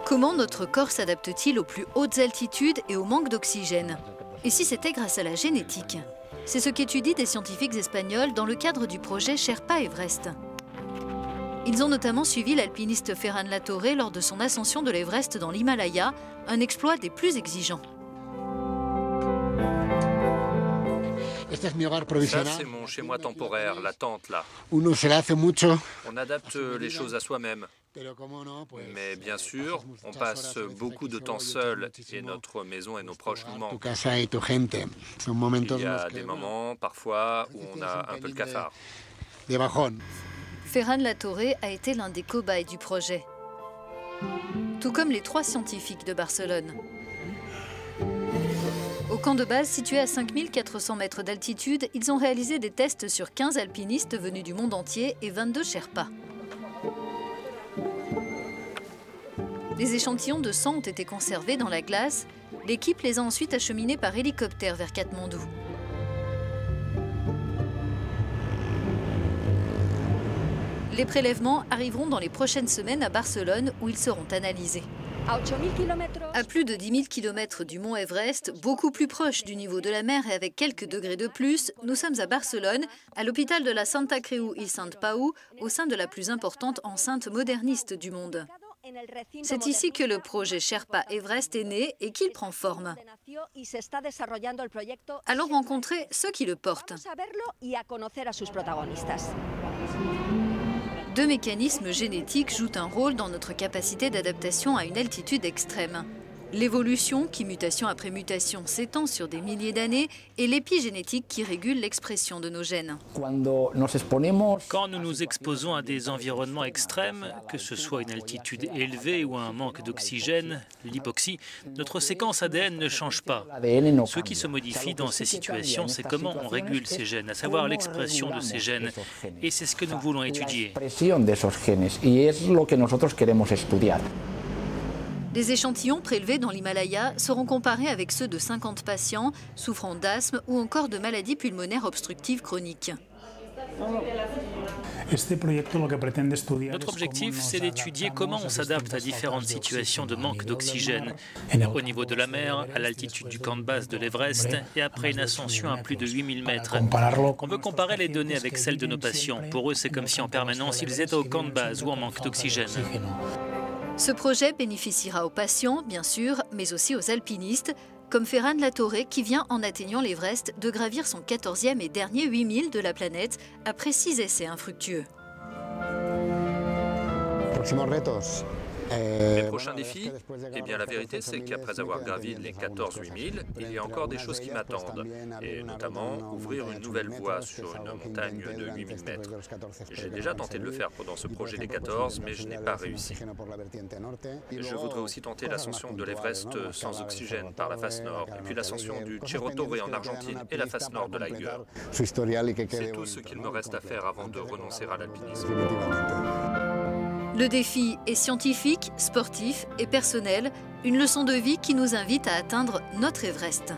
Comment notre corps s'adapte-t-il aux plus hautes altitudes et au manque d'oxygène? Et si c'était grâce à la génétique? C'est ce qu'étudient des scientifiques espagnols dans le cadre du projet Sherpa Everest. Ils ont notamment suivi l'alpiniste Ferran Latorre lors de son ascension de l'Everest dans l'Himalaya, un exploit des plus exigeants. Ça, c'est mon chez-moi temporaire, la tente là. On adapte les choses à soi-même. Mais bien sûr, on passe beaucoup de temps seul et notre maison et nos proches nous manquent. Il y a des moments, parfois, où on a un peu le cafard. Ferran Latorre a été l'un des cobayes du projet, tout comme les 3 scientifiques de Barcelone. Au camp de base, situé à 5400 mètres d'altitude, ils ont réalisé des tests sur 15 alpinistes venus du monde entier et 22 Sherpas. Les échantillons de sang ont été conservés dans la glace. L'équipe les a ensuite acheminés par hélicoptère vers Katmandou. Les prélèvements arriveront dans les prochaines semaines à Barcelone où ils seront analysés. À plus de 10 000 km du mont Everest, beaucoup plus proche du niveau de la mer et avec quelques degrés de plus, nous sommes à Barcelone, à l'hôpital de la Santa Creu i Sant Pau, au sein de la plus importante enceinte moderniste du monde. C'est ici que le projet Sherpa Everest est né et qu'il prend forme. Allons rencontrer ceux qui le portent. 2 mécanismes génétiques jouent un rôle dans notre capacité d'adaptation à une altitude extrême. L'évolution, qui mutation après mutation s'étend sur des milliers d'années, et l'épigénétique qui régule l'expression de nos gènes. Quand nous nous exposons à des environnements extrêmes, que ce soit une altitude élevée ou un manque d'oxygène, l'hypoxie, notre séquence ADN ne change pas. Ce qui se modifie dans ces situations, c'est comment on régule ces gènes, à savoir l'expression de ces gènes. Et c'est ce que nous voulons étudier. Les échantillons prélevés dans l'Himalaya seront comparés avec ceux de 50 patients souffrant d'asthme ou encore de maladies pulmonaires obstructives chroniques. Notre objectif, c'est d'étudier comment on s'adapte à différentes situations de manque d'oxygène, au niveau de la mer, à l'altitude du camp de base de l'Everest et après une ascension à plus de 8000 mètres. On veut comparer les données avec celles de nos patients. Pour eux, c'est comme si en permanence ils étaient au camp de base ou en manque d'oxygène. Ce projet bénéficiera aux patients, bien sûr, mais aussi aux alpinistes, comme Ferran Latorre qui vient, en atteignant l'Everest, de gravir son 14e et dernier 8000 de la planète après 6 essais infructueux. Les prochains défis? Eh bien, la vérité, c'est qu'après avoir gravi les 14 8000, il y a encore des choses qui m'attendent, et notamment ouvrir une nouvelle voie sur une montagne de 8000 mètres. J'ai déjà tenté de le faire pendant ce projet des 14, mais je n'ai pas réussi. Je voudrais aussi tenter l'ascension de l'Everest sans oxygène par la face nord, et puis l'ascension du Cerro Torre en Argentine et la face nord de l'Eiger. C'est tout ce qu'il me reste à faire avant de renoncer à l'alpinisme. Le défi est scientifique, sportif et personnel, une leçon de vie qui nous invite à atteindre notre Everest.